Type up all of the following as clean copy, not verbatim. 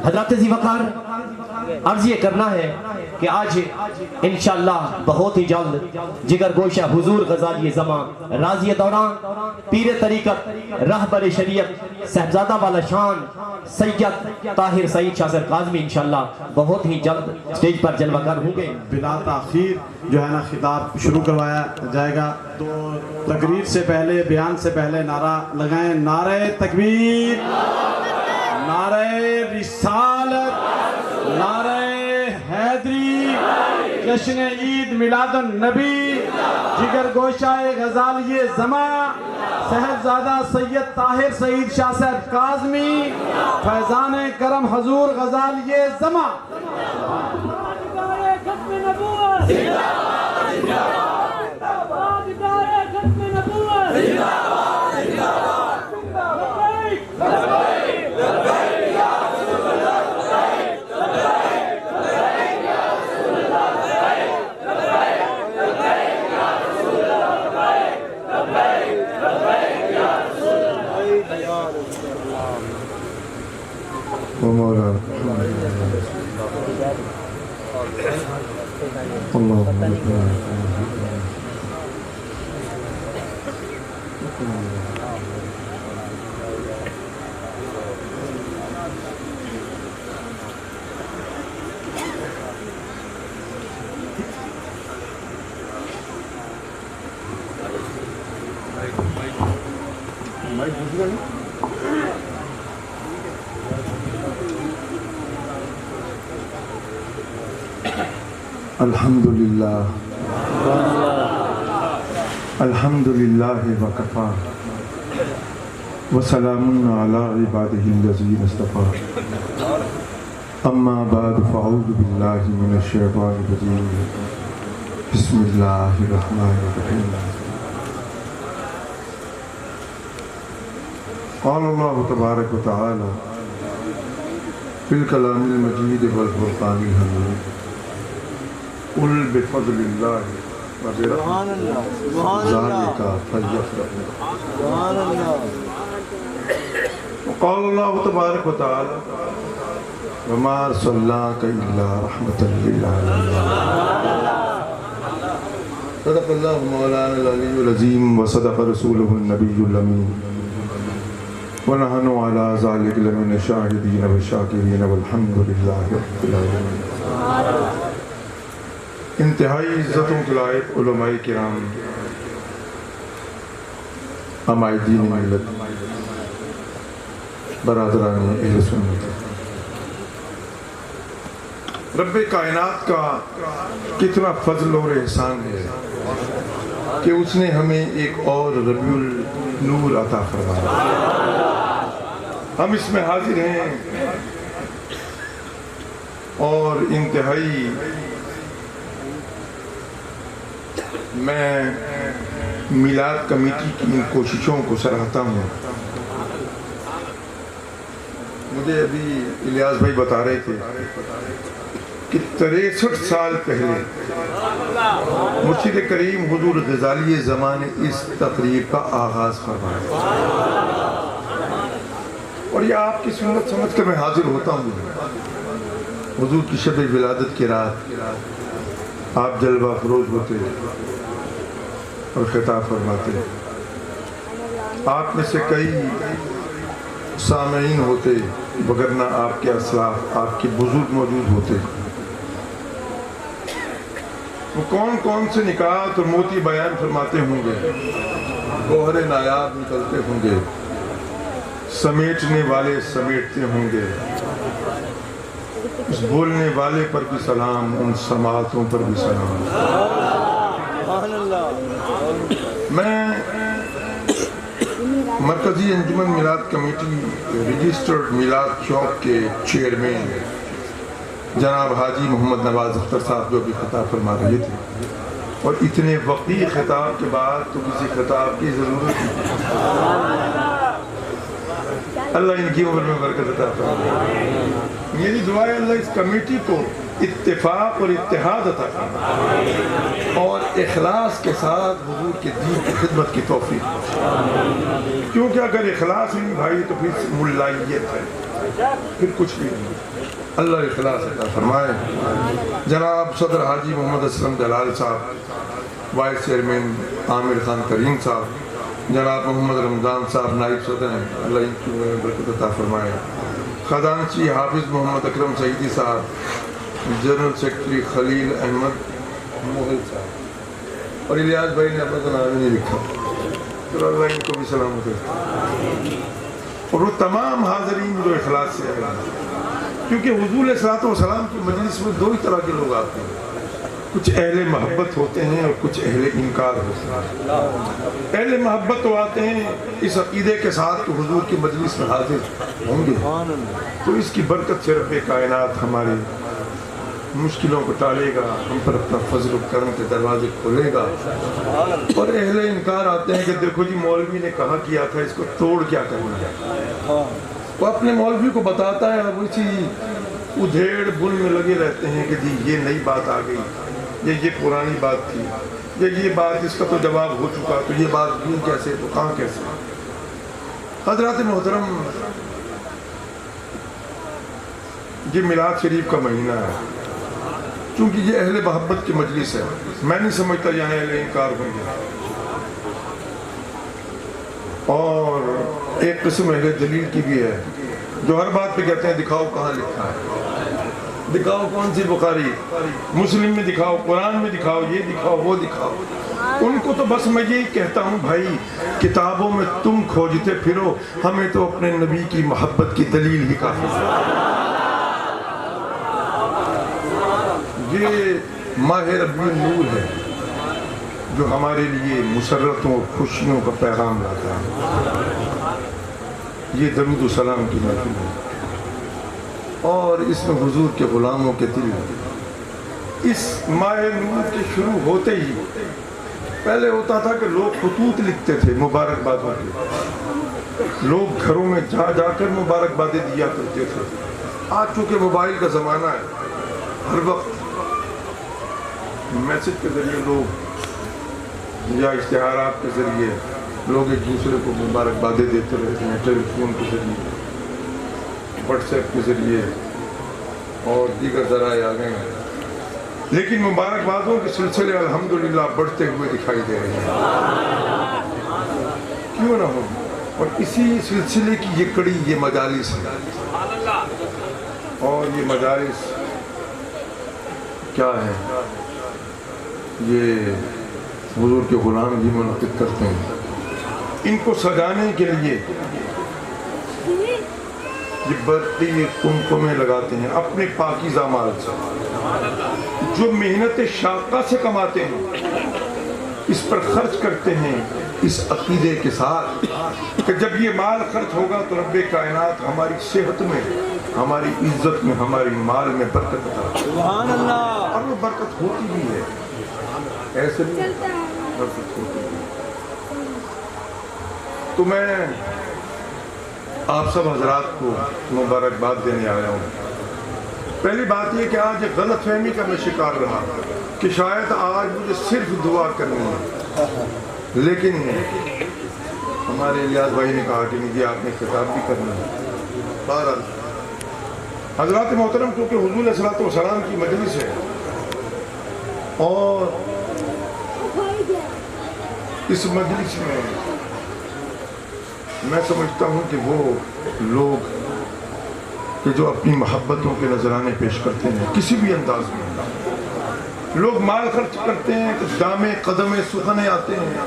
حضرات ذی وقار عرض یہ کرنا ہے کہ آج انشاءاللہ بہت ہی جلد جگر گوشہ حضور غزالی زمان راضی دوران پیر طریقت رہبر شریعت صاحبزادہ والا شان سید طاہر سعید شاہ سر کاظمی انشاءاللہ بہت ہی جلد سٹیج پر جلوہ گر ہوں گے۔ بلا تاخیر جو ہے نا خطاب شروع کروایا جائے گا، تو تقریر سے پہلے بیان سے پہلے نعرہ لگائیں، نعرہ تکبیر، نعرہ رسالت، نعرہ حیدری، جشن عید میلاد النبی، جگر گوشہ غزالی زمان صاحبزادہ سید طاہر سعید شاہ صاحب کاظمی فیضان کرم حضور غزالی زمان۔ الحمدللہ الحمدللہ وکفا وسلام علی عبادہ الذین اصطفی اما بعد فاعوذ باللہ من الشیطان الرجیم بسم اللہ الرحمن الرحیم قال اللہ تبارک و تعالی فی الکلام المجید والفرقان الحمید قل بفضل اللہ وبرحمتہ ذالک فلیفرحوا وقال اللہ تبارک و تعالی وما ارسلناک الا رحمۃ للعالمین۔ صدق اللہ مولانا العلی العظیم وصدق رسولہ النبی الامین ونحن علی ذلک لمن الشاہدین والشاکرین والحمد للہ رب العالمین۔ انتہائی عزتوں کے لائق علماء کرام، عمائدین ملت، برادران اہل سنت، رب کائنات کا کتنا فضل اور احسان ہے کہ اس نے ہمیں ایک اور ربیع النور عطا فرمایا۔ ہم اس میں حاضر ہیں اور انتہائی میں میلاد کمیٹی کی ان کوششوں کو سراہتا ہوں۔ مجھے ابھی الیاس بھائی بتا رہے تھے کہ 63 سال پہلے مرشد کریم حضور غزالی زمان نے اس تقریب کا آغاز فرمایا، اور یہ آپ کی سنت سمجھ کر میں حاضر ہوتا ہوں۔ حضور کی شب ولادت کی رات آپ جلوہ افروز ہوتے اور خطاب فرماتے، آپ میں سے کئی سامعین ہوتے وگرنہ آپ کے اسلاف، آپ کے بزرگ موجود ہوتے۔ وہ کون کون سے نکات اور موتی بیان فرماتے ہوں گے، گوہر نایاب نکلتے ہوں گے، سمیٹنے والے سمیٹتے ہوں گے۔ اس بولنے والے پر بھی سلام، ان سماعتوں پر بھی سلام۔ میں مرکزی انجمن میلاد کمیٹی رجسٹرڈ میلاد چوک کے چیئرمین جناب حاجی محمد نواز اختر صاحب جو بھی خطاب فرما رہے تھے، اور اتنے وقتی خطاب کے بعد تو کسی خطاب کی ضرورت نہیں۔ اللہ ان کی عمر میں برکت عطا فرمائے۔ میری دعا ہے اللہ اس کمیٹی کو اتفاق اور اتحاد عطا فرمائے اور اخلاص کے ساتھ حضور کے دین کی خدمت کی توفیق، کیونکہ اگر اخلاص نہیں بھائی تو پھر ملائیت ہے۔ پھر کچھ بھی نہیں. اللہ اخلاص عطا فرمائے. جناب صدر حاجی محمد اسلم جلال صاحب، وائس چیئرمین عامر خان کریم صاحب، جناب محمد رمضان صاحب نائب صدر ہیں، اللہ ان کی برکت عطا فرمائے. خزانچی حافظ محمد اکرم سعیدی صاحب، جنرل سیکرٹری خلیل احمد مغل صاحب، اور الیاس بھائی نے اپنا نام نہیں لکھا، تو اللہ ان کو بھی سلامت ہے. اور وہ تمام حاضرین جو اخلاص سے آئے ہیں، کیونکہ حضور علیہ السلام کی مجلس میں دو ہی طرح کے لوگ آتے ہیں، کچھ اہل محبت ہوتے ہیں اور کچھ اہل انکار ہوتے ہیں. اہل محبت تو آتے ہیں اس عقیدے کے ساتھ کہ حضور کی مجلس میں حاضر ہوں گے، تو اس کی برکت سے رب کائنات ہماری مشکلوں کو ٹالے گا، ہم پر اپنا فضل و کرم کے دروازے کھولے گا. اور اہل انکار آتے ہیں کہ دیکھو جی مولوی نے کہا کیا تھا، اس کو توڑ کیا کرنا ہے. وہ اپنے مولوی کو بتاتا ہے، اب اسی ادھیڑ بن میں لگے رہتے ہیں کہ جی یہ نئی بات آ گئی، یہ پرانی بات تھی، یہ بات اس کا تو جواب ہو چکا، تو یہ بات کیوں کیسے، تو کہاں کیسے. حضرات محترم، یہ میلاد شریف کا مہینہ ہے، چونکہ یہ اہل محبت کی مجلس ہے، میں نہیں سمجھتا یہاں اہل انکار ہوں گے. اور ایک قسم اہل دلیل کی بھی ہے جو ہر بات پہ کہتے ہیں دکھاؤ کہاں لکھا ہے، دکھاؤ کون سی بخاری مسلم میں دکھاؤ، قرآن میں دکھاؤ، یہ دکھاؤ وہ دکھاؤ. ان کو تو بس میں یہی کہتا ہوں بھائی کتابوں میں تم کھوجتے پھرو، ہمیں تو اپنے نبی کی محبت کی دلیل ہی کافی ہے. یہ ماہ ربیع النور ہے جو ہمارے لیے مسرتوں اور خوشیوں کا پیغام لاتا ہے. یہ درود و سلام کی محفل ہے، اور اس میں حضور کے غلاموں کے دل اس ماہ نور کے شروع ہوتے ہی، پہلے ہوتا تھا کہ لوگ خطوط لکھتے تھے مبارکبادوں کے، لوگ گھروں میں جا جا کر مبارکبادیں دیا کرتے تھے. آج چونکہ موبائل کا زمانہ ہے، ہر وقت میسج کے ذریعے لوگ یا اشتہارات کے ذریعے لوگ ایک دوسرے کو مبارکبادیں دیتے رہتے ہیں، ٹیلی فون کے ذریعے، واٹس ایپ کے ذریعے اور دیگر ذرائع آ گئے ہیں. لیکن مبارکبادوں کے سلسلے الحمدللہ بڑھتے ہوئے دکھائی دے رہے ہیں، کیوں نہ ہو. اور اسی سلسلے کی یہ کڑی یہ مجالس ہے، اور یہ مجالس کیا ہے؟ یہ حضور کے غلام بھی منعقد کرتے ہیں. ان کو سجانے کے لیے یہ برقی کمکمیں لگاتے ہیں اپنے پاکیزہ مال سے، جو محنت شاقہ سے کماتے ہیں، اس پر خرچ کرتے ہیں اس عقیدے کے ساتھ کہ جب یہ مال خرچ ہوگا تو رب کائنات ہماری صحت میں، ہماری عزت میں، ہماری مال میں برکت عطا سبحان اللہ. اور وہ برکت ہوتی بھی ہے، ایسے نہیں برکت ہوتی ہے. تو میں آپ سب حضرات کو مبارکباد دینے آیا ہوں. پہلی بات یہ کہ آج غلط فہمی کا میں شکار رہا کہ شاید آج مجھے صرف دعا کرنی ہے، لیکن ہمارے الیاس بھائی نے کہا کہ نہیں، آپ نے خطاب بھی کرنا ہے. بہرحال حضرات محترم، کیونکہ حضور علیہ السلام کی مجلس ہے، اور اس مجلس میں میں سمجھتا ہوں کہ وہ لوگ کہ جو اپنی محبتوں کے نذرانے پیش کرتے ہیں کسی بھی انداز میں، لوگ مال خرچ کرتے ہیں، کچھ دامے قدمے سخنے آتے ہیں،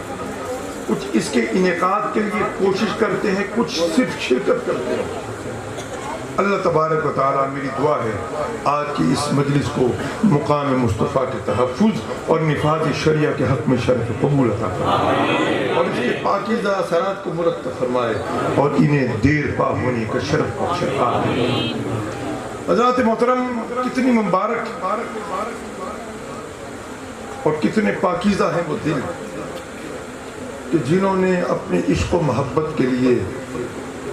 کچھ اس کے انعقاد کے لیے کوشش کرتے ہیں، کچھ صرف شرکت کرتے ہیں. اللہ تبارک و تعالیٰ، میری دعا ہے آج کی اس مجلس کو مقام مصطفیٰ کے تحفظ اور نفاذ شریعہ کے حق میں شرف قبول عطا فرمائے، اور اس کے پاکیزہ اثرات کو مرتب فرمائے، اور انہیں دیر پا ہونے کا شرف بخشے. حضرات محترم، کتنی مبارک اور کتنے پاکیزہ ہیں وہ دل کہ جنہوں نے اپنے عشق و محبت کے لیے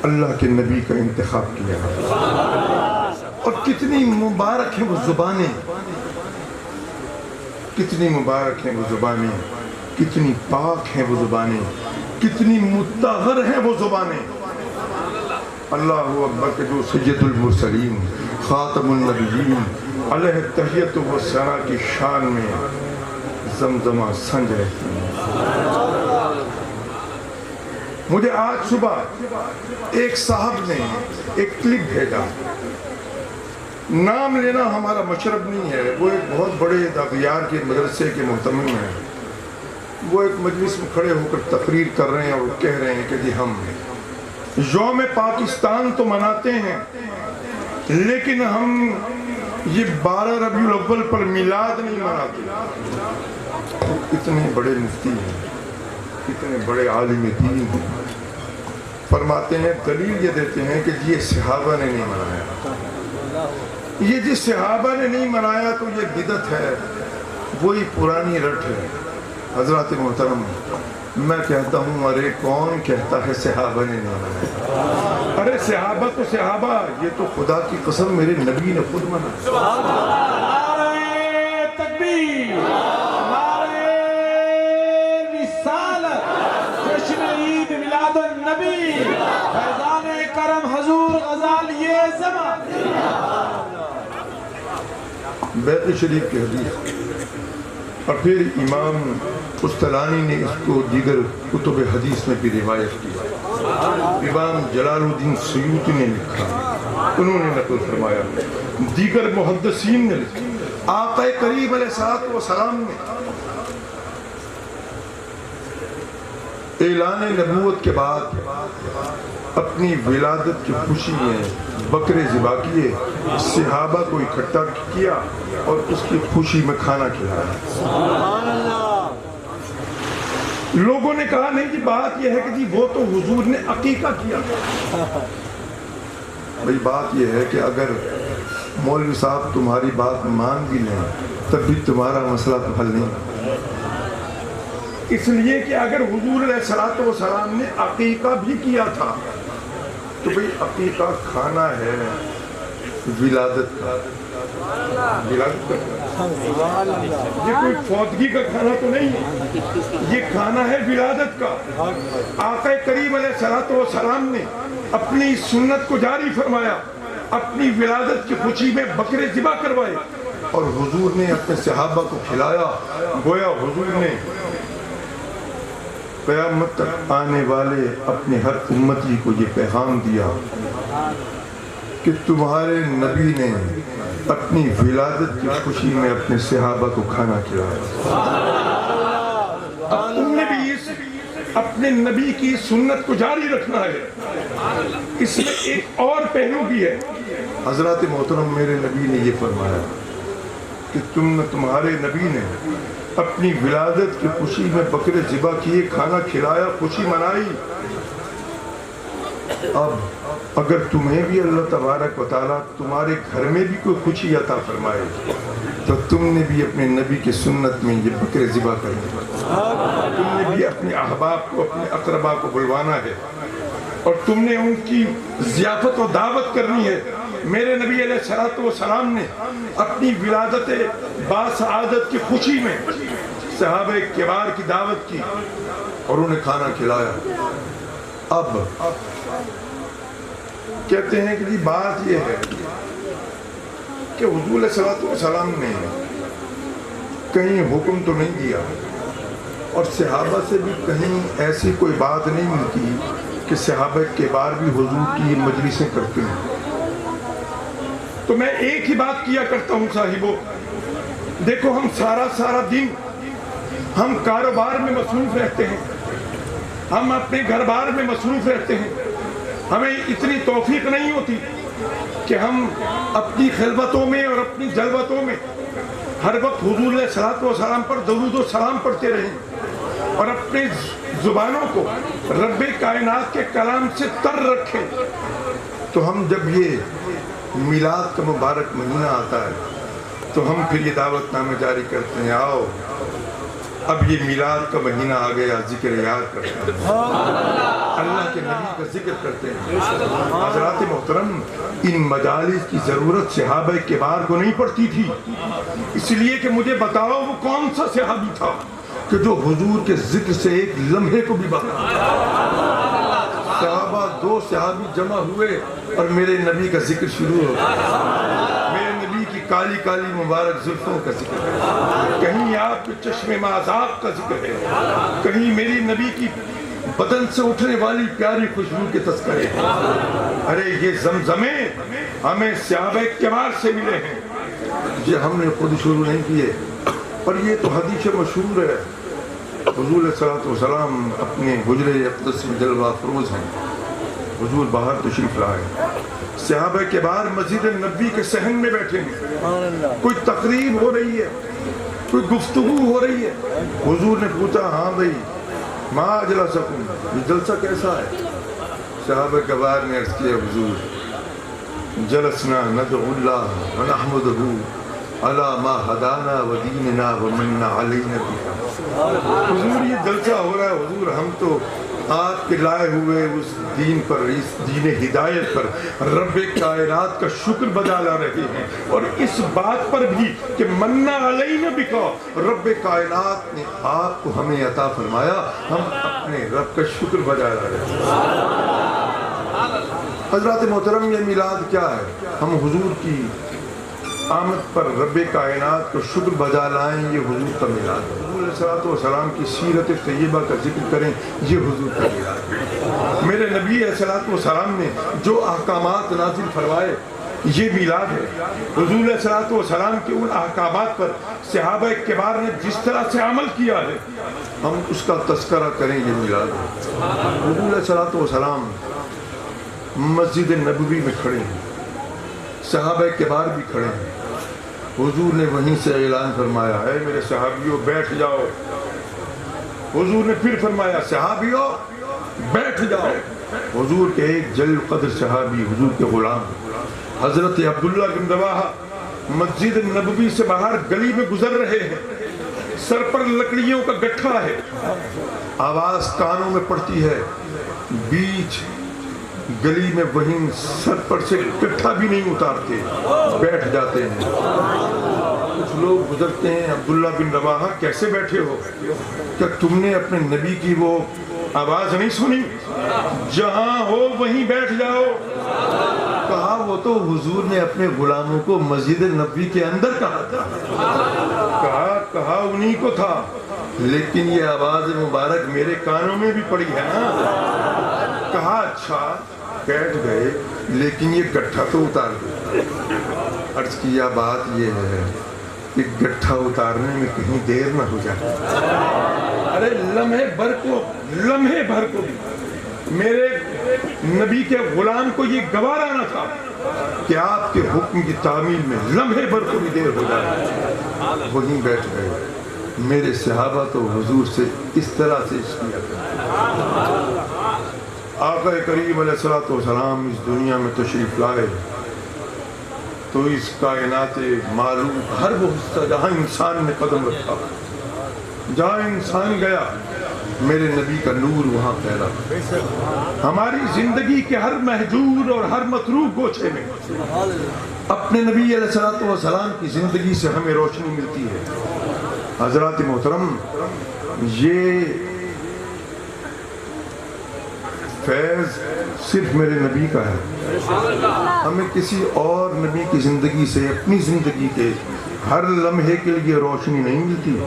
اللہ کے نبی کا انتخاب کیا، اور کتنی مبارک ہیں وہ زبانیں، کتنی مبارک ہیں وہ زبانیں، کتنی پاک ہیں وہ زبانیں، کتنی مطہر ہیں وہ زبانیں اللہ اکبر کے جو سید المرسلین خاتم النبیین علیہ تحیت و ثنا کی شان میں زمزمہ سنج رہتی ہیں۔ مجھے آج صبح ایک صاحب نے ایک کلپ بھیجا، نام لینا ہمارا مشرب نہیں ہے، وہ ایک بہت بڑے داغیار کے مدرسے کے محتمم ہیں، وہ ایک مجلس میں کھڑے ہو کر تقریر کر رہے ہیں اور کہہ رہے ہیں کہ جی ہم یوم پاکستان تو مناتے ہیں لیکن ہم یہ 12 ربیع الاول پر میلاد نہیں مناتے۔ اتنے بڑے مفتی ہیں، اتنے بڑے عالم دین ہیں، فرماتے ہیں دلیل یہ دیتے ہیں کہ یہ صحابہ نے نہیں منایا، یہ جس صحابہ نے نہیں منایا تو یہ بدعت ہے، وہی پرانی رٹ ہے۔ حضرات محترم، میں کہتا ہوں ارے کون کہتا ہے صحابہ نے نہیں منایا؟ ارے صحابہ تو صحابہ، یہ تو خدا کی قسم میرے نبی نے خود منایا۔ نعرہ تکبیر، نعرہ رسالت، جشن عید میلاد النبی، فیضان کرم حضور غزالی زمان۔ بیت شریف کی حدیث، اور پھر امام قسطلانی نے اس کو دیگر کتب حدیث میں بھی روایت کیا، امام جلال الدین سیوطی نے لکھا، انہوں نے نقل فرمایا، دیگر محدثین نے لکھا، آقا کریم علیہ السلام نے اعلان نبوت کے بعد اپنی ولادت کی خوشی میں بکرے ذبح کیے، صحابہ کو اکٹھا کیا اور اس کی خوشی میں کھانا کھلایا۔ لوگوں نے کہا نہیں جی بات یہ ہے کہ جی وہ تو حضور نے عقیقہ کیا۔ بھئی بات یہ ہے کہ اگر مولوی صاحب تمہاری بات مان بھی لیں تب بھی تمہارا مسئلہ تو حل نہیں، اس لیے کہ اگر حضور علیہ السلام نے عقیقہ بھی کیا تھا تو بھئی عقیقہ کھانا ہے ولادت کا، ولادت کا، یہ کوئی فوتگی کا کھانا تو نہیں ہے، یہ کھانا ہے ولادت کا۔ آقا کریم علیہ السلام نے اپنی سنت کو جاری فرمایا، اپنی ولادت کی خوشی میں بکرے ذبح کروائے اور حضور نے اپنے صحابہ کو کھلایا۔ گویا حضور نے قیامت تک آنے والے اپنے ہر امتی کو یہ پیغام دیا کہ تمہارے نبی نے اپنی ولادت کی خوشی میں اپنے صحابہ کو کھانا کھلایا۔ اب تم نے بھی اپنے نبی کی سنت کو جاری رکھنا ہے۔ اس میں ایک اور پہلو بھی ہے، حضرات محترم میرے نبی نے یہ فرمایا کہ تمہارے نبی نے اپنی ولادت کی خوشی میں بکرے ذبح کیے، کھانا کھلایا، خوشی منائی۔ اب اگر تمہیں بھی اللہ تبارک و تعالیٰ تمہارے گھر میں بھی کوئی خوشی عطا فرمائے تو تم نے بھی اپنے نبی کی سنت میں یہ بکرے ذبح کرنا، تم نے بھی اپنے احباب کو، اپنے اقربا کو بلوانا ہے اور تم نے ان کی ضیافت و دعوت کرنی ہے۔ میرے نبی علیہ السلام نے اپنی ولادت باسعادت کی خوشی میں صحابہ کبار کی دعوت کی اور انہیں کھانا کھلایا۔ اب کہتے ہیں کہ بات یہ ہے کہ حضور علیہ السلام نے کہیں حکم تو نہیں دیا اور صحابہ سے بھی کہیں ایسی کوئی بات نہیں ملتی کہ صحابہ کبار بھی حضور کی مجلسیں کرتے ہیں۔ تو میں ایک ہی بات کیا کرتا ہوں صاحبوں، دیکھو ہم سارا دن ہم کاروبار میں مصروف رہتے ہیں، ہم اپنے گھر بار میں مصروف رہتے ہیں، ہمیں اتنی توفیق نہیں ہوتی کہ ہم اپنی خلوتوں میں اور اپنی جلوتوں میں ہر وقت حضور علیہ السلام پر درود و سلام پڑھتے رہیں اور اپنے زبانوں کو رب کائنات کے کلام سے تر رکھیں۔ تو ہم جب یہ میلاد کا مبارک مہینہ آتا ہے تو ہم پھر یہ دعوت نامے جاری کرتے ہیں، آؤ اب یہ میلاد کا مہینہ آ گیا، ذکر یاد کرتے ہیں، اللہ کے نبی کا ذکر کرتے ہیں۔ حضرات محترم، ان مجالس کی ضرورت صحابہ کبار کو نہیں پڑتی تھی، اس لیے کہ مجھے بتاؤ وہ کون سا صحابی تھا کہ جو حضور کے ذکر سے ایک لمحے کو بھی بتا۔ صحابہ دو صحابی جمع ہوئے اور میرے نبی کا ذکر شروع ہو گیا، میرے نبی کی کالی کالی مبارک زلفوں کا ذکر ہے، کہیں آپ کے چشم مذاق کا ذکر ہے، کہیں میری نبی کی بدن سے اٹھنے والی پیاری خوشبو کے تذکرے ہیں۔ ارے یہ زمزمیں ہمیں صحابہ کرام سے ملے ہیں، یہ ہم نے خود شروع نہیں کیے، اور یہ تو حدیث مشہور ہے۔ حضور علیہ الصلوۃ والسلام اپنے حجرہ اقدس میں جلوہ افروز ہیں، حضور باہر تشریف لائے، صحابہ کبار مسجد نبی کے صحن میں بیٹھے ہیں، کوئی تقریب ہو رہی ہے، کوئی گفتگو ہو رہی ہے، حضور نے پوچھا ہاں بھائی ما اجلسکم، یہ جلسہ کیسا ہے؟ صحابہ کبار نے عرض کیا حضور جلسنا ندعو اللہ ونحمدہ علی ما ہدانا ودیننا ومن علینا بہا۔ حضور یہ جلسہ ہو رہا ہے حضور، ہم تو آپ کے لائے ہوئے اس دین پر، اس دین ہدایت پر رب کائنات کا شکر بجا لا رہے ہیں، اور اس بات پر بھی کہ مننا علینا بکا، رب کائنات نے آپ کو ہمیں عطا فرمایا، ہم اپنے رب کا شکر بجا لا رہے ہیں۔ حضرات محترم یہ میلاد کیا ہے؟ ہم حضور کی آمد پر رب کائنات کو شکر بجا لائیں، یہ حضور کا میلاد ہے۔ حضور علیہ الصلوۃ والسلام کی سیرت طیبہ کا ذکر کریں، یہ حضور کا میلاد ہے۔ میرے نبی علیہ الصلوۃ والسلام نے جو احکامات نازل فرمائے، یہ میلاد ہے۔ حضور علیہ الصلوۃ والسلام کے ان احکامات پر صحابہ کبار نے جس طرح سے عمل کیا ہے، ہم اس کا تذکرہ کریں، یہ میلاد ہے۔ حضور علیہ الصلوۃ والسلام مسجد نبوی میں کھڑے ہیں، صحابہ کبار بھی کھڑے ہیں، حضور نے وہیں سے اعلان فرمایا ہے میرے صحابیوں بیٹھ جاؤ، حضور نے پھر فرمایا صحابیوں بیٹھ جاؤ۔ حضور کے ایک جلیل قدر صحابی، حضور کے غلام حضرت عبداللہ بن رواحہ مسجد نبوی سے باہر گلی میں گزر رہے ہیں، سر پر لکڑیوں کا گٹھا ہے، آواز کانوں میں پڑتی ہے، بیچ گلی میں وہیں سر پر سے گٹھا بھی نہیں اتارتے، بیٹھ جاتے ہیں۔ کچھ لوگ گزرتے ہیں، عبداللہ بن رواحہ کیسے بیٹھے ہو؟ کیا تم نے اپنے نبی کی وہ آواز نہیں سنی؟ جہاں ہو وہیں بیٹھ جاؤ۔ کہا وہ تو حضور نے اپنے غلاموں کو مسجد نبوی کے اندر کہا تھا، کہا انہی کو تھا، لیکن یہ آواز مبارک میرے کانوں میں بھی پڑی ہے نا۔ کہا اچھا بیٹھ گئے، لیکن یہ گٹھا تو اتار دو۔ عرض کیا بات یہ ہے کہ گٹھا اتارنے میں کہیں دیر نہ ہو جائے۔ ارے لمحے بھر کو بھی میرے نبی کے غلام کو یہ گوارا نہ تھا کہ آپ کے حکم کی تعمیل میں لمحے بھر کو بھی دیر ہو جائے، وہیں بیٹھ گئے۔ میرے صحابہ تو حضور سے اس طرح سے عشق کیا کرتے۔ آقا کریم علیہ الصلوۃ والسلام اس دنیا میں تشریف لائے تو اس کائنات معلوم ہر وہ حصہ جہاں انسان نے قدم رکھا، جہاں انسان گیا، میرے نبی کا نور وہاں پھیلا۔ ہماری زندگی کے ہر محجور اور ہر متروک گوچھے میں اپنے نبی علیہ الصلوۃ والسلام کی زندگی سے ہمیں روشنی ملتی ہے۔ حضرات محترم، یہ فیض صرف میرے نبی کا ہے، ہمیں کسی اور نبی کی زندگی سے اپنی زندگی کے ہر لمحے کے لیے روشنی نہیں ملتی۔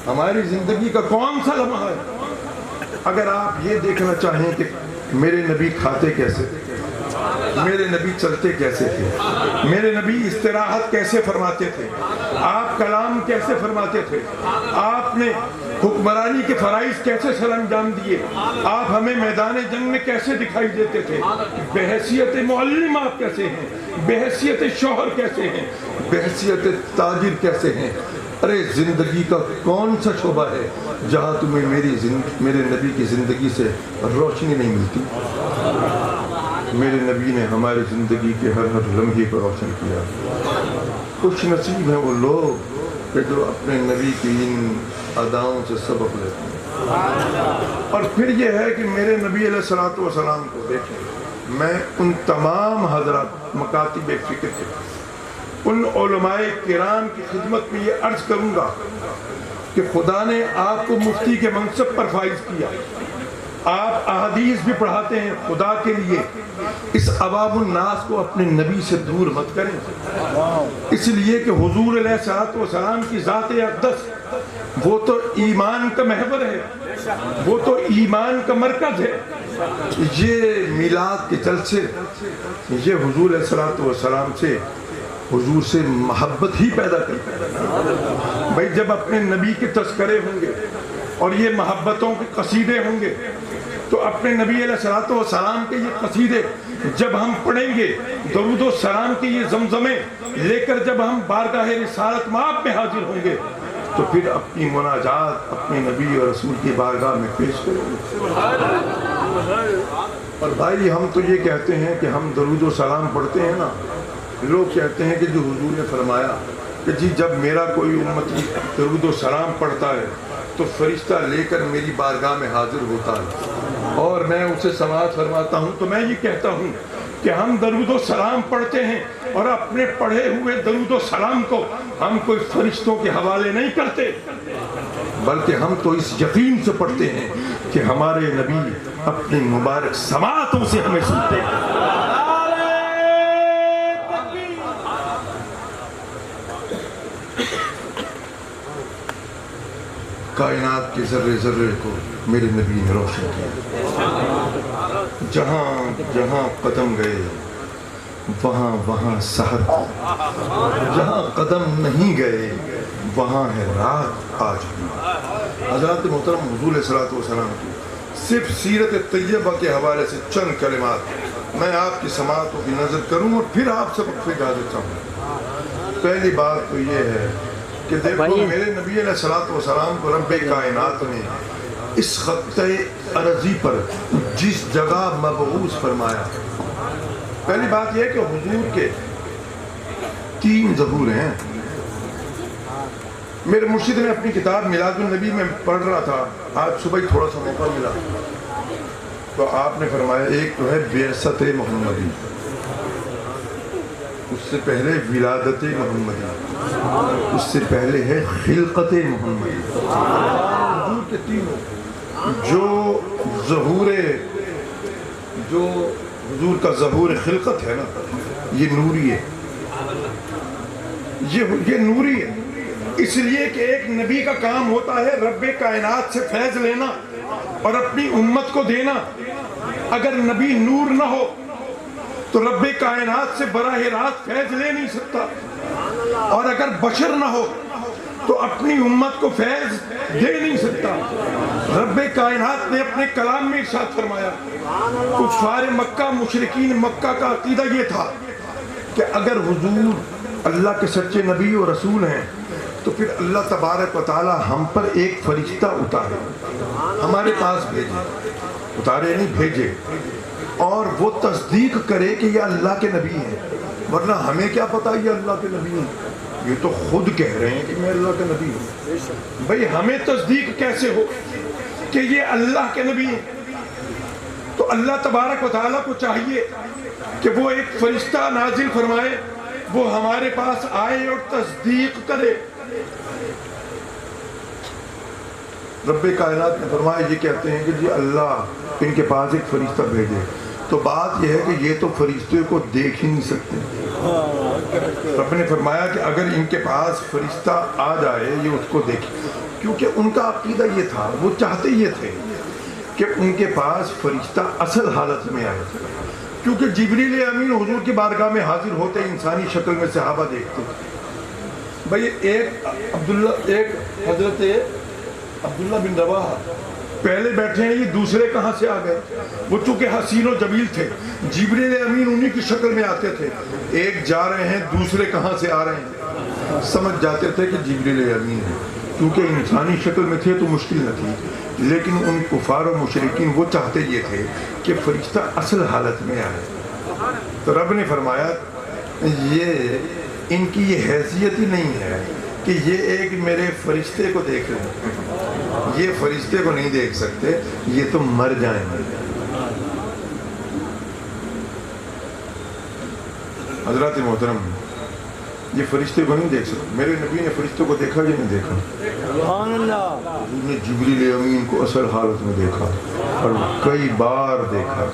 ہماری زندگی کا کون سا لمحہ ہے؟ اگر آپ یہ دیکھنا چاہیں کہ میرے نبی کھاتے کیسے تھے، میرے نبی چلتے کیسے تھے، میرے نبی استراحت کیسے فرماتے تھے، آپ کلام کیسے فرماتے تھے، آپ نے حکمرانی کے فرائض کیسے سر انجام دیے، آپ ہمیں میدان جنگ میں کیسے دکھائی دیتے تھے، بحیثیت معلم آپ کیسے ہیں، بحیثیت شوہر کیسے ہیں، بحیثیت تاجر کیسے ہیں۔ ارے زندگی کا کون سا شعبہ ہے جہاں تمہیں میرے نبی کی زندگی سے روشنی نہیں ملتی؟ میرے نبی نے ہماری زندگی کے ہر لمحے کو روشن کیا۔ خوش نصیب ہیں وہ لوگ کہ جو اپنے نبی کی ان اداؤں سے سبق لیتے ہیں۔ اور پھر یہ ہے کہ میرے نبی علیہ الصلوۃ والسلام کو دیکھیں، میں ان تمام حضرات مکاتب فکر کے، ان علماء کرام کی خدمت میں یہ عرض کروں گا کہ خدا نے آپ کو مفتی کے منصب پر فائز کیا، آپ احادیث بھی پڑھاتے ہیں، خدا کے لیے اس عوام الناس کو اپنے نبی سے دور مت کریں، اس لیے کہ حضور علیہ الصلوۃ والسلام کی ذات اقدس وہ تو ایمان کا محور ہے، وہ تو ایمان کا مرکز ہے۔ یہ میلاد کے جلسے یہ حضور علیہ الصلوۃ والسلام سے، حضور سے محبت ہی پیدا کرتا ہے۔ بھائی جب اپنے نبی کے تذکرے ہوں گے اور یہ محبتوں کے قصیدے ہوں گے تو اپنے نبی علیہ الصلوۃ والسلام کے یہ قصیدے جب ہم پڑھیں گے، درود و سلام کے یہ زمزمے لے کر جب ہم بارگاہ رسالت مآب میں حاضر ہوں گے تو پھر اپنی مناجات اپنے نبی اور رسول کی بارگاہ میں پیش کریں گے۔ اور بھائی ہم تو یہ کہتے ہیں کہ ہم درود و سلام پڑھتے ہیں نا، لوگ کہتے ہیں کہ جو حضور نے فرمایا کہ جی جب میرا کوئی امتی درود و سلام پڑھتا ہے تو فرشتہ لے کر میری بارگاہ میں حاضر ہوتا ہے اور میں اسے سماعت فرماتا ہوں، تو میں یہ کہتا ہوں کہ ہم درود و سلام پڑھتے ہیں اور اپنے پڑھے ہوئے درود و سلام کو ہم کوئی فرشتوں کے حوالے نہیں کرتے، بلکہ ہم تو اس یقین سے پڑھتے ہیں کہ ہمارے نبی اپنی مبارک سماعتوں سے ہمیں سنتے ہیں۔ کائنات کے ذرے ذرے کو میرے نبی نے روشن کیا، جہاں جہاں قدم گئے وہاں وہاں سحر تھی، جہاں قدم نہیں گئے وہاں ہے رات آج بھی۔ حضرات محترم حضور علیہ الصلوۃ والسلام کی صرف سیرت طیبہ کے حوالے سے چند کلمات میں آپ کی سماعتوں کی نظر کروں اور پھر آپ سبق سے اجازت چاہوں۔ پہلی بات تو یہ ہے کہ دیکھو میرے نبی علیہ الصلوۃ والسلام کو رب کائنات نے اس خطۂ ارضی پر جس جگہ مبعوث فرمایا، پہلی بات یہ ہے کہ حضور کے 3 ظہور ہیں۔ میرے مرشد نے اپنی کتاب میلاد النبی میں پڑھ رہا تھا، آج صبح ہی تھوڑا سا موقع ملا تو آپ نے فرمایا ایک تو ہے بعثت محمدی، اس سے پہلے ولادت محمدی، اس سے پہلے ہے خلقت محمدی۔ حضور کے 3 جو ظہور، جو حضور کا ظہور خلقت ہے نا، یہ نوری ہے، یہ نوری ہے، اس لیے کہ ایک نبی کا کام ہوتا ہے رب کائنات سے فیض لینا اور اپنی امت کو دینا۔ اگر نبی نور نہ ہو تو رب کائنات سے براہ راست فیض لے نہیں سکتا، اور اگر بشر نہ ہو تو اپنی امت کو فیض دے نہیں سکتا۔ رب کائنات نے اپنے کلام میں ارشاد فرمایا، کفار مکہ مشرکین مکہ کا عقیدہ یہ تھا کہ اگر حضور اللہ کے سچے نبی و رسول ہیں تو پھر اللہ تبارک و تعالی ہم پر ایک فرشتہ اتارے، ہمارے پاس بھیجے، اتارے نہیں بھیجے، اور وہ تصدیق کرے کہ یہ اللہ کے نبی ہیں، ورنہ ہمیں کیا پتا یہ اللہ کے نبی ہیں، یہ تو خود کہہ رہے ہیں کہ میں اللہ کے نبی ہوں۔ بھئی ہمیں تصدیق کیسے ہو کہ یہ اللہ کے نبی ہیں؟ تو اللہ تبارک و تعالیٰ کو چاہیے کہ وہ ایک فرشتہ نازل فرمائے، وہ ہمارے پاس آئے اور تصدیق کرے۔ رب کائنات نے فرمایا، یہ کہتے ہیں کہ جی اللہ ان کے پاس ایک فرشتہ بھیجے، تو بات یہ ہے کہ یہ تو فرشتے کو دیکھ ہی نہیں سکتے۔ رب نے فرمایا کہ اگر ان کے پاس فرشتہ آ جائے یہ اس کو دیکھے، کیونکہ ان کا عقیدہ یہ تھا، وہ چاہتے یہ تھے کہ ان کے پاس فرشتہ اصل حالت میں آئے، کیونکہ جبریل امین حضور کی بارگاہ میں حاضر ہوتے انسانی شکل میں صحابہ دیکھتے تھے۔ بھئی ایک حضرت عبداللہ بن رواحہ پہلے بیٹھے ہیں، یہ دوسرے کہاں سے آ گئے؟ وہ چونکہ حسین و جمیل تھے، جبریل امین انہی کی شکل میں آتے تھے، ایک جا رہے ہیں دوسرے کہاں سے آ رہے ہیں، سمجھ جاتے تھے کہ جبریل امین ہے، کیونکہ انسانی شکل میں تھے تو مشکل نہ تھی، لیکن ان کفار و مشرکین وہ چاہتے یہ تھے کہ فرشتہ اصل حالت میں آئے۔ تو رب نے فرمایا یہ ان کی یہ حیثیت ہی نہیں ہے کہ یہ ایک میرے فرشتے کو دیکھ رہے ہیں، یہ فرشتے کو نہیں دیکھ سکتے، یہ تو مر جائیں گے۔ حضرات محترم، یہ فرشتے کو نہیں دیکھ سکتے، میرے نبی نے فرشتوں کو دیکھا یا نہیں دیکھا؟ حضور نے جبریل امین کو اصل حالت میں دیکھا اور کئی بار دیکھا.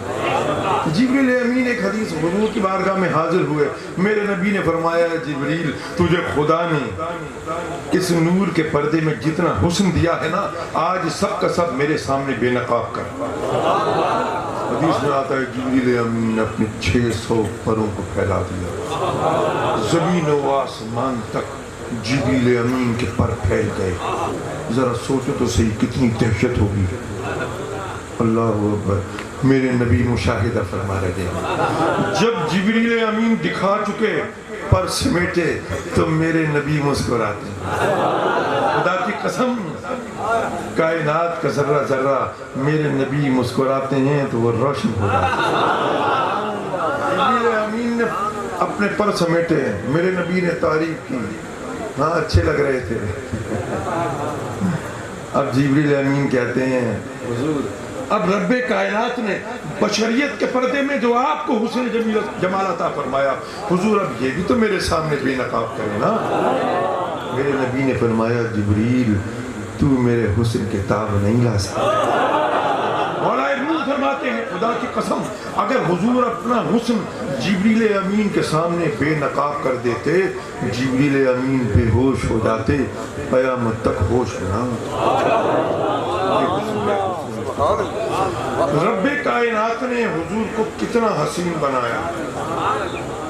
جبریل امین ایک حدیث حضور کی بارگاہ میں حاضر ہوئے. میرے نبی نے فرمایا جبریل تجھے خدا نے اس نور کے پردے میں جتنا حسن دیا ہے نا آج سب کا سب میرے سامنے بے نقاب کر. حدیث میں آتا ہے جبریل امین نے اپنے 600 پروں کو پھیلا دیا. زمین و آسمان تک جبریل امین کے پر پھیل گئے. ذرا سوچو تو صحیح کتنی دہشت ہوگی. اللہ اکبر. میرے نبی مشاہدہ فرما رہے ہیں جب جبریل امین دکھا چکے پر سمیٹے تو میرے نبی مسکراتے ہیں. خدا کی قسم کائنات کا ذرہ ذرہ میرے نبی مسکراتے ہیں تو وہ روشن ہو جاتے ہیں. جبریل امین نے اپنے پر سمیٹے, میرے نبی نے تعریف کی, ہاں اچھے لگ رہے تھے. اب جبریل امین کہتے ہیں حضور اب رب کائنات نے بشریت کے پردے میں جو آپ کو حسن جمال عطا فرمایا حضور اب یہ بھی تو میرے سامنے بے نقاب کرے نا. میرے نبی نے فرمایا جبریل تو میرے حسن کے تاب نہیں لا سکتا. مولا روح فرماتے ہیں خدا کی قسم اگر حضور اپنا حسن جبریل امین کے سامنے بے نقاب کر دیتے جبریل امین بے ہوش ہو جاتے, قیامت تک ہوش نہ. رب کائنات نے حضور کو کتنا حسین بنایا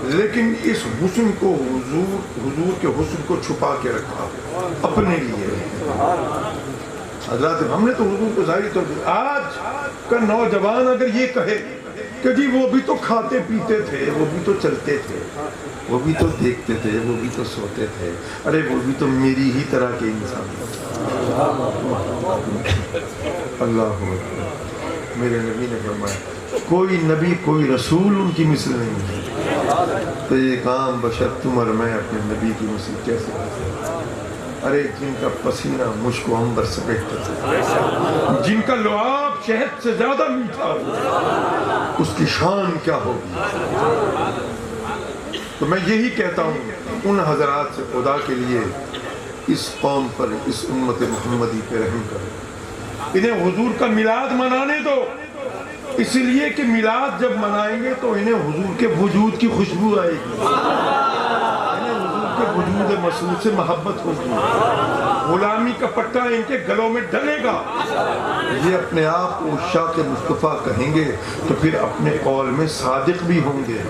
لیکن اس حسن کو حضور کے حسن کو چھپا کے رکھا اپنے لیے. حضرات ہم نے تو حضور کو ظاہری طور پر آج کا نوجوان اگر یہ کہے کہ جی وہ بھی تو کھاتے پیتے تھے, وہ بھی تو چلتے تھے, وہ بھی تو دیکھتے تھے, وہ بھی تو سوتے تھے, ارے وہ بھی تو میری ہی طرح کے انسان تھے. اللہ میرے نبی نے فرمایا کوئی نبی کوئی رسول ان کی مثل نہیں ہے. تو یہ کام بشر تم اور میں اپنے نبی کی مثل کیسے کر سکتے؟ ارے جن کا پسینہ مشک و عنبر سے بہتر ہے, جن کا لعاب شہد سے زیادہ میٹھا ہو, اس کی شان کیا ہوگی. تو میں یہی کہتا ہوں ان حضرات سے خدا کے لیے اس قوم پر اس امت محمدی پہ رحم کرو. انہیں حضور کا میلاد منانے دو, اس لیے کہ میلاد جب منائیں گے تو انہیں حضور کے وجود کی خوشبو آئے گی, انہیں حضور کے وجود مسعود سے محبت ہوگی, غلامی کا پٹا ان کے گلوں میں ڈلے گا. یہ اپنے آپ کو عشاق مصطفیٰ کہیں گے تو پھر اپنے قول میں صادق بھی ہوں گے.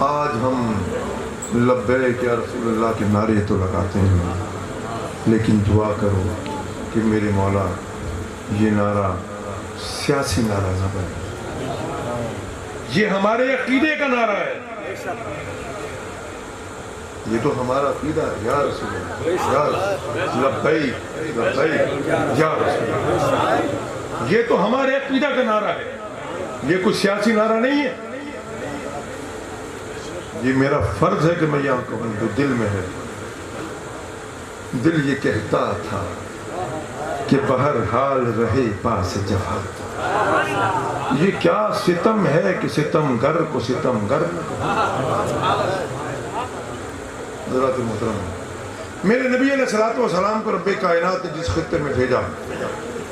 آج ہم لبیک یا رسول اللہ کے نعرے تو لگاتے ہیں لیکن دعا کرو کہ میرے مولا یہ نعرہ سیاسی نعرہ نہ بنے, یہ ہمارے عقیدے کا نعرہ ہے. یہ تو ہمارا عقیدہ ہے یا رسول اللہ, یا لبیک لبیک یا رسول اللہ, یہ تو ہمارے عقیدہ کا نعرہ ہے, یہ کوئی سیاسی نعرہ نہیں ہے. یہ میرا فرض ہے کہ میں یہاں کہوں جو دل میں ہے. دل یہ کہتا تھا کہ بہرحال رہے پاس جفا. یہ کیا ستم ہے کہ ستم گر کو ستم گر. حضرات محترم میرے نبی علیہ السلام کو رب کائنات نے جس خطے میں بھیجا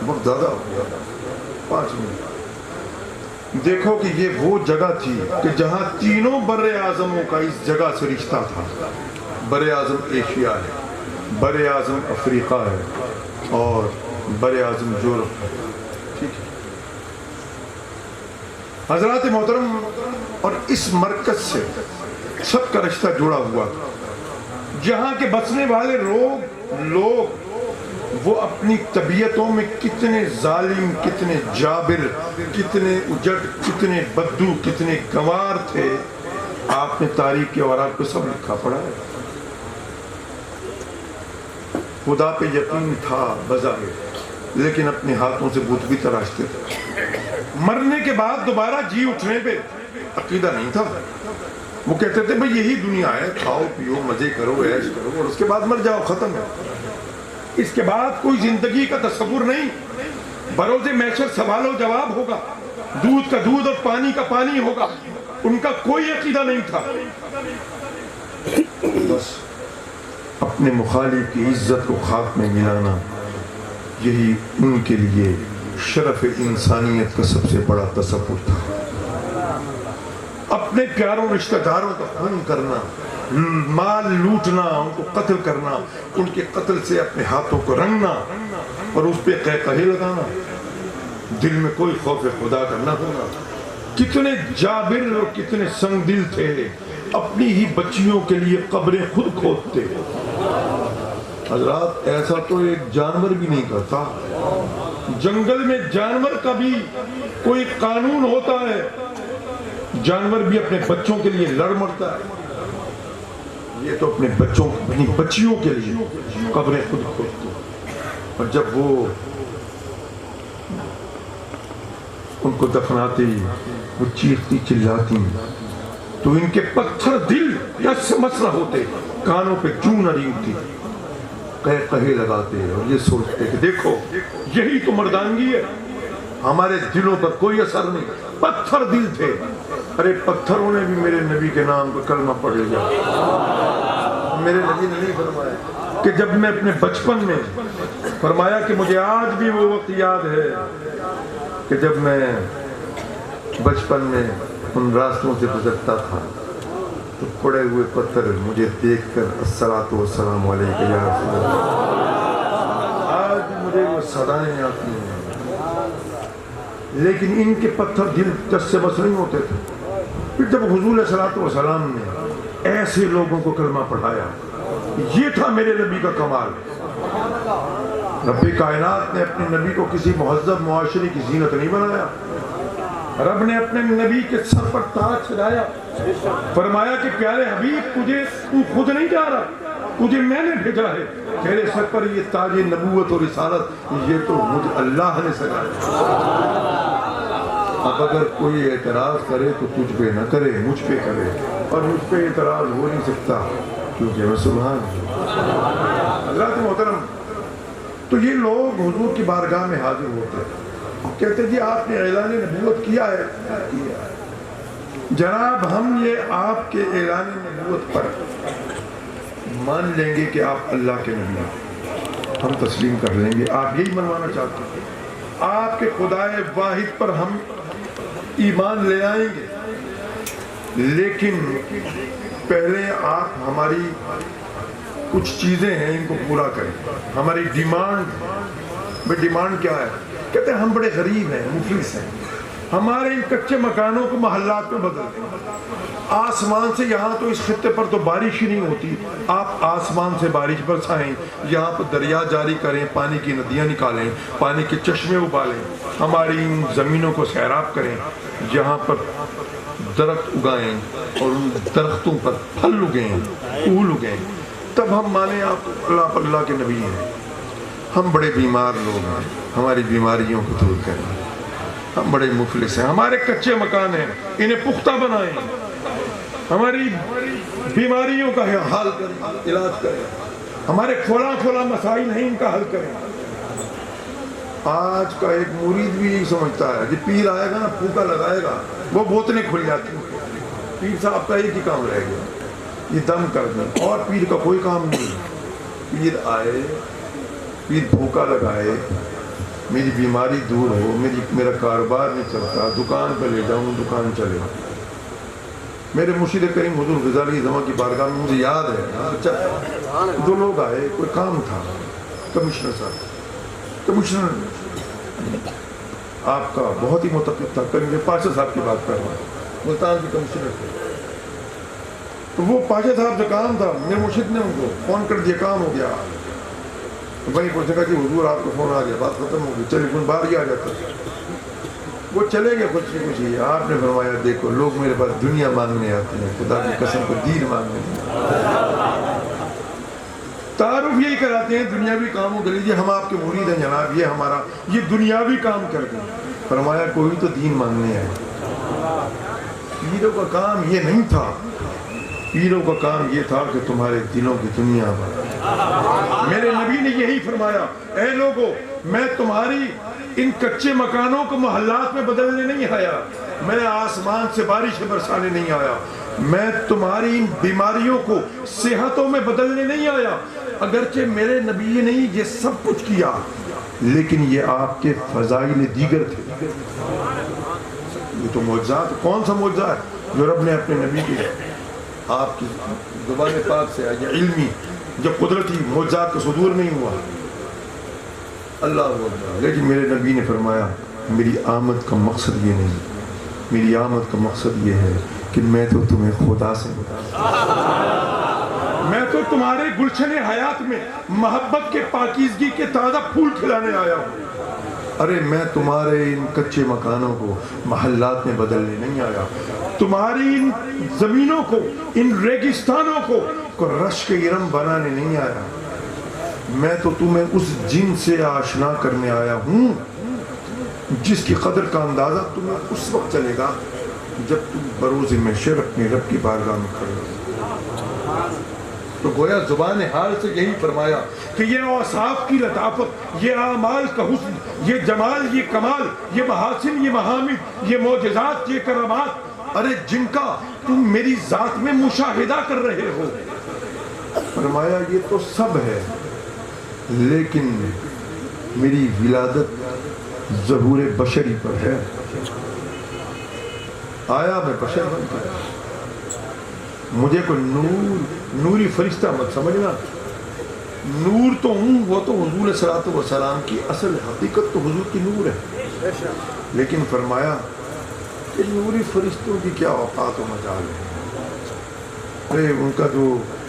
بہت زیادہ ہو گیا 5 منٹ. دیکھو کہ یہ وہ جگہ تھی کہ جہاں تینوں بر اعظموں کا اس جگہ سے رشتہ تھا. بر اعظم ایشیا ہے, بر اعظم افریقہ ہے اور بر اعظم یورپ ہے. ٹھیک ہے حضرات محترم, اور اس مرکز سے سب کا رشتہ جڑا ہوا تھا. جہاں کے بسنے والے لوگ وہ اپنی طبیعتوں میں کتنے ظالم, کتنے جابر, کتنے اجڑ, کتنے بدو, کتنے گنوار تھے. آپ نے تاریخ کے اوراق کو سب لکھا پڑا ہے. خدا پہ یقین تھا بظاہر لیکن اپنے ہاتھوں سے بت بھی تراشتے تھے. مرنے کے بعد دوبارہ جی اٹھنے پہ عقیدہ نہیں تھا. وہ کہتے تھے بھئی یہی دنیا ہے, کھاؤ پیو مزے کرو عیش کرو اور اس کے بعد مر جاؤ, ختم ہے. اس کے بعد کوئی زندگی کا تصور نہیں. بروز محشر سوال و جواب ہوگا, دودھ کا دودھ اور پانی کا پانی ہوگا. ان کا کوئی عقیدہ نہیں تھا. بس اپنے مخالف کی عزت کو خاک میں ملانا، یہی ان کے لیے شرف انسانیت کا سب سے بڑا تصور تھا۔ اپنے پیاروں رشتہ داروں کا خون کرنا، مال لوٹنا، ان کو قتل کرنا، ان کے قتل سے اپنے ہاتھوں کو رنگنا اور اس پہ قہقہے لگانا، دل میں کوئی خوف خدا کا نہ ہونا۔ کتنے جابر اور کتنے سنگ دل تھے، اپنی ہی بچیوں کے لیے قبریں خود کھودتے۔ حضرات ایسا تو ایک جانور بھی نہیں کرتا۔ جنگل میں جانور کا بھی کوئی قانون ہوتا ہے، جانور بھی اپنے بچوں کے لیے لڑ مرتا ہے، یہ تو اپنے بچوں اپنی بچیوں کے لیے قبریں خود کھودتے۔ اور جب وہ ان کو دفناتی، وہ چیختی چلاتی تو ان کے پتھر دل یس مسئلہ ہوتے، کانوں پہ جوں نہ ریگتی، قہقہے لگاتے اور یہ سوچتے کہ دیکھو یہی تو مردانگی ہے، ہمارے دلوں پر کوئی اثر نہیں۔ پتھر دل تھے، ارے پتھروں نے بھی میرے نبی کے نام پر کلمہ پڑھ لیا۔ میرے نبی نے نہیں فرمایا کہ جب میں اپنے بچپن میں، فرمایا کہ مجھے آج بھی وہ وقت یاد ہے کہ جب میں بچپن میں ان راستوں سے گزرتا تھا تو پڑے ہوئے پتھر مجھے دیکھ کر الصلاۃ والسلام علیک یا رسول اللہ، آج بھی مجھے وہ صدائیں آتی ہیں۔ لیکن ان کے پتھر دل جس سے بس نہیں ہوتے تھے۔ پھر جب حضور علیہ الصلاۃ والسلام نے ایسے لوگوں کو کلمہ پڑھایا، یہ تھا میرے نبی کا کمال۔ رب کائنات نے اپنے نبی کو کسی مہذب معاشرے کی زینت نہیں بنایا، رب نے اپنے نبی کے سر پر تاج چڑھایا، فرمایا کہ پیارے حبیب تجھے تو خود نہیں جا رہا، تجھے میں نے بھیجا ہے، تیرے سر پر یہ تاج نبوت اور رسالت یہ تو مجھے اللہ نے سجایا۔ اب اگر کوئی اعتراض کرے تو تجھ پہ نہ کرے، مجھ پہ کرے، اور مجھ پہ اعتراض ہو نہیں سکتا کیونکہ میں سبحان حضرات محترم۔ تو یہ لوگ حضور کی بارگاہ میں حاضر ہوتے کہتے جی آپ نے اعلان نبوت کیا ہے، جناب ہم یہ آپ کے اعلان نبوت پر مان لیں گے کہ آپ اللہ کے نبی ہیں، ہم تسلیم کر لیں گے، آپ یہی منوانا چاہتے ہیں، آپ کے خدائے واحد پر ہم ایمان لے آئیں گے، لیکن پہلے آپ ہماری کچھ چیزیں ہیں ان کو پورا کریں، ہماری ڈیمانڈ کیا ہے؟ کہتے ہیں ہم بڑے غریب ہیں، مفلس ہیں، ہمارے ان کچے مکانوں کو محلات میں بدل دیں، آسمان سے یہاں تو اس خطے پر تو بارش ہی نہیں ہوتی، آپ آسمان سے بارش برسائیں، یہاں پر دریا جاری کریں، پانی کی ندیاں نکالیں، پانی کے چشمے ابالیں، ہماری ان زمینوں کو سیراب کریں، یہاں پر درخت اگائیں اور ان درختوں پر پھل اگیں، پھول اگیں، تب ہم مانیں آپ اللہ کے نبی ہیں۔ ہم بڑے بیمار لوگ ہیں، ہماری بیماریوں کو دور کریں، ہم بڑے مفلس ہیں، ہمارے کچے مکان ہیں انہیں پختہ بنائیں، ہماری بیماریوں کا حل کریں، علاج کریں، ہمارے کھولا مسائل ہیں ان کا حل کریں۔ آج کا ایک مرید بھی یہی سمجھتا ہے جب پیر آئے گا نا پھوکا لگائے گا وہ بوتلیں کھل جاتی ہیں، پیر صاحب کا ایک ہی کام رہ گیا یہ دم کر دیں، اور پیر کا کوئی کام نہیں۔ پیر آئے، پیر بھوکا لگائے، میری بیماری دور ہو، میرا کاروبار نہیں چلتا، دکان پہ لے جاؤں دکان چلے۔ میرے مرشد کریم حضور غزالی زمان کی بارگاہ میں مجھے یاد ہے دو لوگ آئے، کوئی کام تھا، کمشنر صاحب، کمشنر آپ کا بہت ہی متقب تھا، پاشا صاحب کی بات کر رہا ہوں، ملتان کے کمشنر تھے، تو وہ پاشا صاحب سے کام تھا، میرے مرشد نے ان کو فون کر دیا کام ہو گیا، وہیں پوچھے گا کہ حضور آپ کو فون آ گیا، بات ختم ہو گئی، ٹیلی فون باہر ہی آ جاتا، وہ چلے گئے خوشی۔ آپ نے فرمایا دیکھو لوگ میرے پاس دنیا مانگنے آتے ہیں، خدا کی قسم کو دین مانگنے تعارف یہی کراتے ہیں دنیاوی کاموں کے لیے، ہم آپ کے مرید ہیں جناب، یہ دنیاوی کام کر دیں۔ فرمایا کوئی تو دین مانگنے آئے، پیروں کا کام یہ نہیں تھا، پیروں کا کام یہ تھا کہ تمہارے دلوں کی دنیا بنا۔ میرے نبی نے یہی فرمایا، اے لوگو میں تمہاری ان کچے مکانوں کو محلات میں بدلنے نہیں آیا، میں آسمان سے بارش برسانے نہیں آیا، میں تمہاری ان بیماریوں کو صحتوں میں بدلنے نہیں آیا۔ اگرچہ میرے نبی نے یہ سب کچھ کیا لیکن یہ آپ کے فضائل دیگر تھے۔ یہ تو معجزات، کون سا معجزہ ہے جو رب نے اپنے نبی کے آپ کی زبان پاک سے آیا؟ علمی جو قدرتی معجزات کا صدور نہیں ہوا، اللہ اکبر۔ لیکن میرے نبی نے فرمایا میری آمد کا مقصد یہ نہیں، میری آمد کا مقصد یہ ہے کہ میں تو تمہیں خدا سے میں تو تمہارے گلشن حیات میں محبت کے پاکیزگی کے تازہ پھول کھلانے آیا ہوں۔ ارے میں تمہارے ان کچے مکانوں کو محلات میں بدلنے نہیں آیا، تمہاری ان زمینوں کو، ان ریگستانوں کو رشک ارم بنانے نہیں آیا، میں تو تمہیں اس جن سے آشنا کرنے آیا ہوں جس کی قدر کا اندازہ تمہیں اس وقت چلے گا جب تم بروز محشر اپنے رب کی بارگاہ میں کھڑے ہو۔ تو گویا زبان حال سے یہی فرمایا کہ یہ اوصاف کی لطافت، یہ اعمال کا حسن، یہ جمال، یہ کمال، یہ محاسن، یہ محامد، یہ معجزات، یہ کرامات، ارے جن کا تم میری ذات میں مشاہدہ کر رہے ہو، فرمایا یہ تو سب ہے لیکن میری ولادت ظہور بشری پر ہے۔ آیا میں بشر بن کر، مجھے کوئی نوری فرشتہ مت سمجھنا، نور تو ہوں، وہ تو حضور صلی اللہ علیہ وسلم کی اصل حقیقت تو حضور کی نور ہے، لیکن فرمایا کہ نوری فرشتوں کی کیا اوقات و مجال ہے، ارے ان کا جو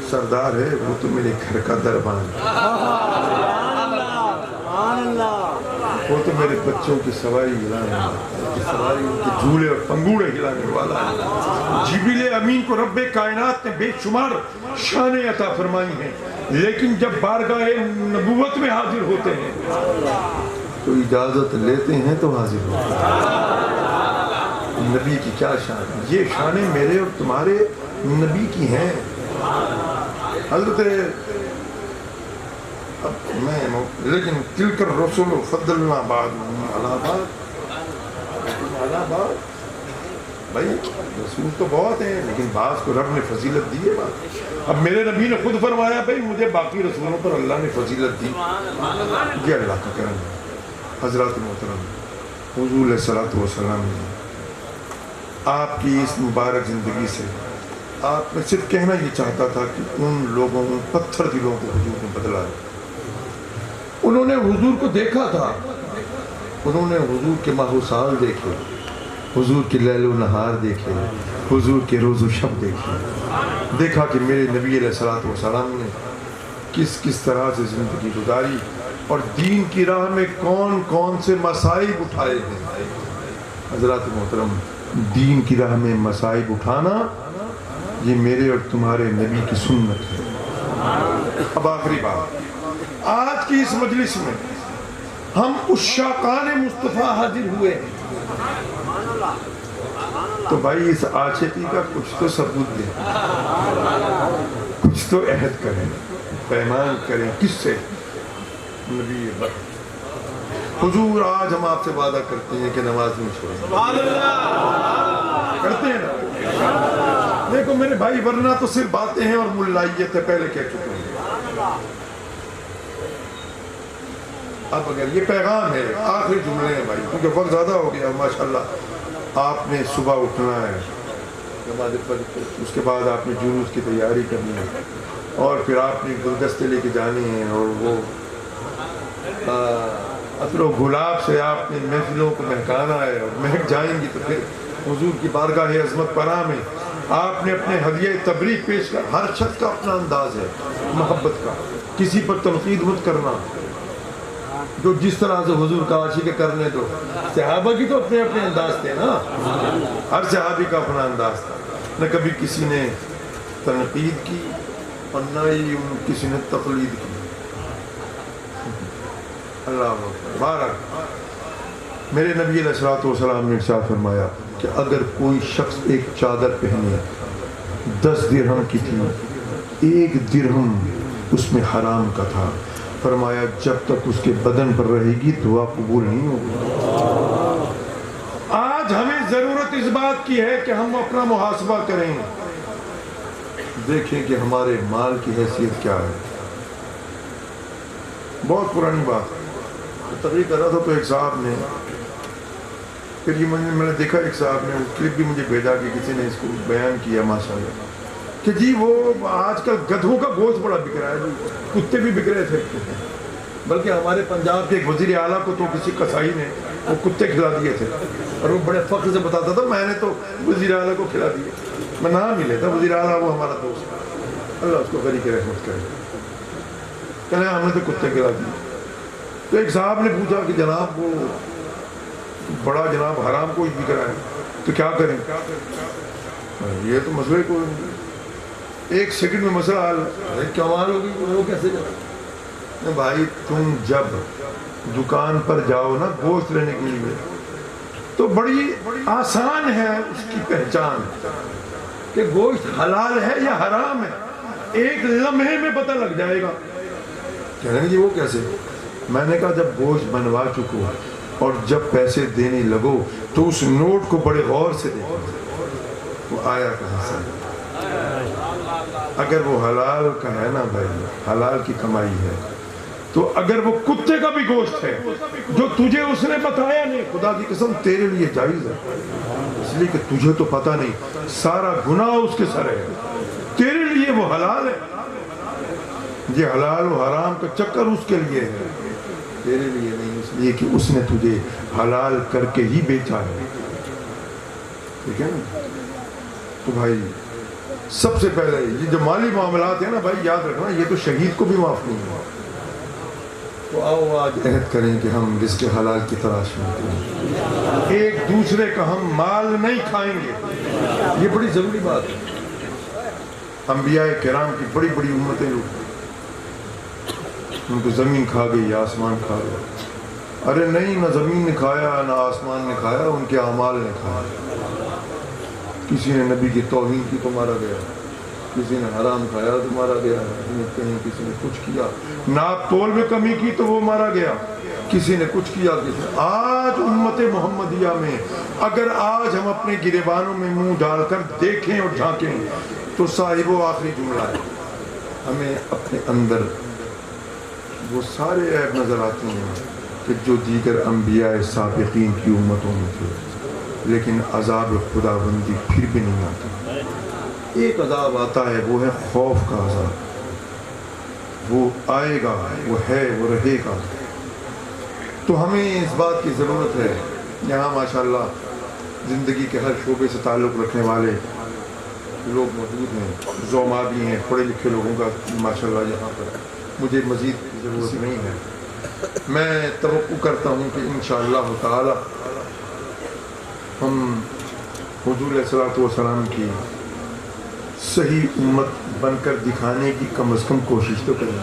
سردار ہے وہ تو میرے گھر کا دربان ہے، وہ تو میرے بچوں کی سواری ہلانے والا، ان کے جھولے اور پنگوڑے ہلانے والا ہے۔ جبریل امین کو رب کائنات نے بے شمار شانیں عطا فرمائی ہیں، لیکن جب بارگاہ نبوت میں حاضر ہوتے ہیں تو اجازت لیتے ہیں تو حاضر ہوتے ہیں۔ نبی کی کیا شان ہے، یہ شانیں میرے اور تمہارے نبی کی ہیں۔ حضرت لیکن تلک الرسل فضلنا بعضهم علی بعض، بھائی رسول تو بہت ہیں لیکن بعض کو رب نے فضیلت دی ہے۔ اب میرے نبی نے خود فرمایا بھائی مجھے باقی رسولوں پر اللہ نے فضیلت دی، یہ اللہ کا کرم ہے۔ حضرات محترم، حضور علیہ الصلوۃ والسلام نے آپ کی اس مبارک زندگی سے آپ میں صرف کہنا یہ چاہتا تھا کہ ان لوگوں، ان پتھر دلوں کو حضور نے بدلا ہے۔ انہوں نے حضور کو دیکھا تھا، انہوں نے حضور کے ماہ و سال دیکھے، حضور کے لیل و نہار دیکھے، حضور کے روز و شب دیکھے، دیکھا کہ میرے نبی علیہ الصلوۃ والسلام نے کس طرح سے زندگی گزاری اور دین کی راہ میں کون کون سے مصائب اٹھائے ہیں۔ حضرات محترم، دین کی راہ میں مصائب اٹھانا یہ میرے اور تمہارے نبی کی سنت ہے۔ اب آخری بات، آج کی اس مجلس میں ہم عشاقان مصطفیٰ حاضر ہوئے ہیں، تو بھائی اس عاشقی کا کچھ تو ثبوت دیں، کچھ تو عہد کریں، پیمان کریں۔ کس سے؟ نبی حضور آج ہم آپ سے وعدہ کرتے ہیں کہ نماز نہیں چھوڑیں، کرتے ہیں نا؟ دیکھو میرے بھائی، ورنہ تو صرف باتیں ہیں اور ملائیت ہے، پہلے کہہ چکے ہیں۔ اب اگر یہ پیغام ہے، آخری جملے ہیں بھائی، کیونکہ وقت زیادہ ہو گیا ماشاءاللہ۔ آپ نے صبح اٹھنا ہے، نماز فجر، اس کے بعد آپ نے جلوس کی تیاری کرنی ہے، اور پھر آپ نے گلدستے لے کے جانے ہیں، اور وہ عطر و گلاب سے آپ نے محفلوں کو مہکانا ہے، اور مہک جائیں گی تو پھر حضور کی بارگاہ عظمت پناہ میں آپ نے اپنے ہدیہ تبریک پیش کر۔ ہر شخص کا اپنا انداز ہے محبت کا، کسی پر تنقید مت کرنا، جو جس طرح سے حضور کا عاشق کرنے دو۔ صحابہ کی تو اپنے اپنے انداز تھے نا، ہر صحابی کا اپنا انداز تھا، نہ کبھی کسی نے تنقید کی اور نہ ہی کسی نے تقلید کی۔ اللہ بارک میرے نبی علیہ الصلوۃ والسلام نے ارشاد فرمایا کہ اگر کوئی شخص ایک چادر پہنے 10 درہم کی تھی، 1 درہم اس میں حرام کا تھا، فرمایا جب تک اس کے بدن پر رہے گی دعا قبول نہیں ہوگی۔ آج ہمیں ضرورت اس بات کی ہے کہ ہم اپنا محاسبہ کریں، دیکھیں کہ ہمارے مال کی حیثیت کیا ہے۔ بہت پرانی بات ہے، تقریر کر رہا تھا تو ایک صاحب نے، پھر یہ میں نے دیکھا ایک صاحب نے کلپ بھی مجھے بھیجا کہ کسی نے اس کو بیان کیا ماشاءاللہ کہ جی وہ آج کل گدھوں کا گوشت بڑا بک رہا ہے، کتے بھی بک رہے تھے، بلکہ ہمارے پنجاب کے ایک وزیر اعلیٰ کو تو کسی قصائی نے وہ کتے کھلا دیے تھے، اور وہ بڑے فخر سے بتاتا تھا میں نے تو وزیر اعلیٰ کو کھلا دیے، میں نام ہی لیتا وزیر اعلیٰ، وہ ہمارا دوست ہے، اللہ اس کو غریق رحمت کرے، کہنے ہم نے تو کتے کھلا دیے۔ تو ایک صاحب نے پوچھا کہ جناب وہ بڑا جناب حرام کوئی بک رہا ہے تو کیا کریں؟ یہ تو مسئلے کو ایک سیکنڈ میں مسئلہ حل ہے، کمال ہوگی وہ کیسے جائے؟ بھائی تم جب دکان پر جاؤ نا گوشت لینے کے لیے تو بڑی آسان ہے اس کی پہچان کہ گوشت حلال ہے یا حرام ہے، ایک لمحے میں پتہ لگ جائے گا۔ کہنے جی وہ کیسے؟ میں نے کہا جب گوشت بنوا چکو اور جب پیسے دینے لگو تو اس نوٹ کو بڑے غور سے دیکھو وہ آیا کہاں سے، اگر وہ حلال کا ہے نا بھائی، حلال کی کمائی ہے، تو اگر وہ کتے کا بھی گوشت ہے جو تجھے اس نے بتایا نہیں، خدا کی قسم تیرے لیے جائز ہے، اس لیے کہ تجھے تو پتہ نہیں، سارا گناہ اس کے سر ہے، تیرے لیے وہ حلال ہے، یہ حلال و حرام کا چکر اس کے لیے ہے، تیرے لیے نہیں، اس لیے کہ اس نے تجھے حلال کر کے ہی بیچا ہے، ٹھیک ہے نا؟ تو بھائی سب سے پہلے یہ جو مالی معاملات ہیں نا بھائی یاد رکھنا یہ تو شہید کو بھی معاف نہیں ہے، تو آؤ آج عہد کریں کہ ہم رزق حلال کی تلاش میں ہیں، ایک دوسرے کا ہم مال نہیں کھائیں گے، یہ بڑی ضروری بات ہے۔ انبیاء کرام کی بڑی بڑی امتیں لوگ ان کو زمین کھا گئی آسمان کھا گیا، ارے نہیں، نہ زمین نے کھایا نہ آسمان نے کھایا، ان کے اعمال نے کھایا، کسی نے نبی کی توہین کی تو مارا گیا، کسی نے حرام کھایا تو مارا گیا، کسی نے کچھ کیا، ناپ تول میں کمی کی تو وہ مارا گیا، کسی نے کچھ کیا، کسی نے۔ آج امت محمدیہ میں اگر آج ہم اپنے گریبانوں میں منہ ڈال کر دیکھیں اور جھانکیں تو صاحب و آخری جملہ ہے، ہمیں اپنے اندر وہ سارے عیب نظر آتے ہیں کہ جو دیگر انبیاء سابقین کی امتوں میں تھے، لیکن عذاب خدا بندی پھر بھی نہیں آتا۔ ایک عذاب آتا ہے وہ ہے خوف کا عذاب، وہ آئے گا، وہ ہے، وہ رہے گا۔ تو ہمیں اس بات کی ضرورت ہے، یہاں ماشاءاللہ زندگی کے ہر شعبے سے تعلق رکھنے والے لوگ موجود ہیں، زوما بھی ہیں، پڑھے لکھے لوگوں کا ماشاءاللہ یہاں پر مجھے مزید ضرورت نہیں ہے۔ میں توقع کرتا ہوں کہ انشاءاللہ تعالی ہم حضور علیہ السلام کی صحیح امت بن کر دکھانے کی کم از کم کوشش تو کریں،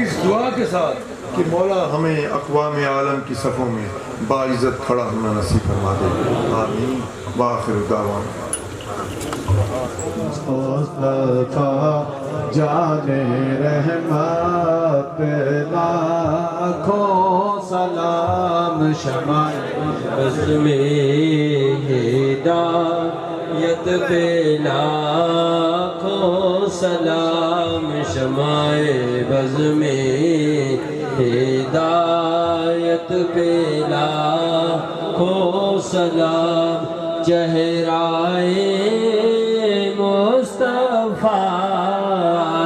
اس دعا کے ساتھ کہ مولا ہمیں اقوام عالم کی صفوں میں باعزت کھڑا ہونا نصیب فرما دے، آمین، وآخر دعوانا۔ مصطفیٰ جان رحمت لاکھوں سلام، شمع بس میں ہدایت پہ لاکھوں سلام، شمع بز میں ہدایت پہ لاکھوں سلام، چہرائے مصطفیٰ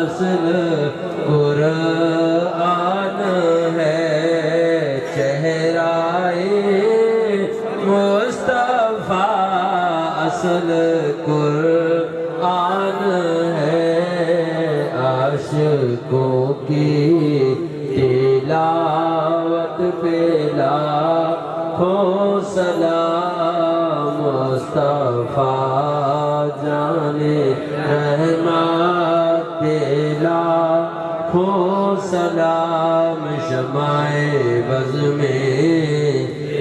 اصل قرآن ہے، چہرائے مصطفیٰ اصل قرآن ہے، عاشقوں کی تلاوت پہ لاکھوں سلام، مصطفیٰ جانے رحمت پہ لاکھوں سلام، شمع بز میں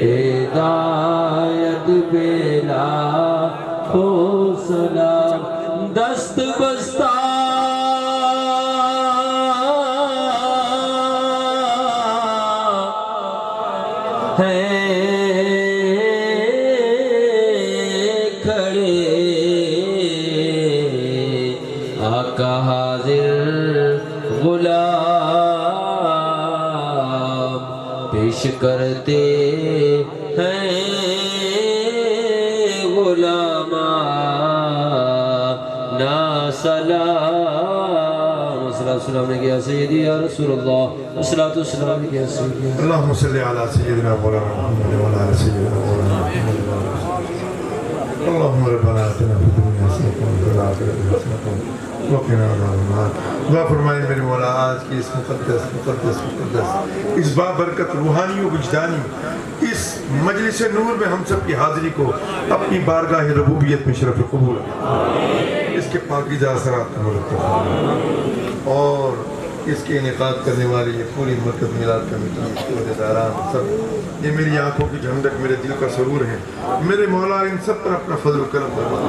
ہدایت پہ لاکھوں سلام، دست بستہ ہے کا حاضر غلام پیش کرتے ہیں غلامانا سلام السلام نے کیا سیدی یا رسول اللہ السلام نے کیا سیدی اللہم صلی علی سیدنا مولانا محمد وعلی آل سیدنا مولانا محمد اللہم ربنا آتنا فی الدنیا حسنۃ وفی الآخرۃ حسنۃ وقنا عذاب النار. دعا فرمائیں میرے مولا آج کی اس مقدس اس بابرکت روحانی و وجدانی اس مجلس نور میں ہم سب کی حاضری کو اپنی بارگاہ ربوبیت میں شرف قبول اس کے پاکیزہ اثرات کو مرتب اور اس کے انعقاد کرنے والی یہ پوری مرکز میلاد کمیٹی اس کے عہدیداران سب یہ میری آنکھوں کی جھنڈک میرے دل کا سرور ہے. میرے مولا ان سب پر اپنا فضل و کرم فرما.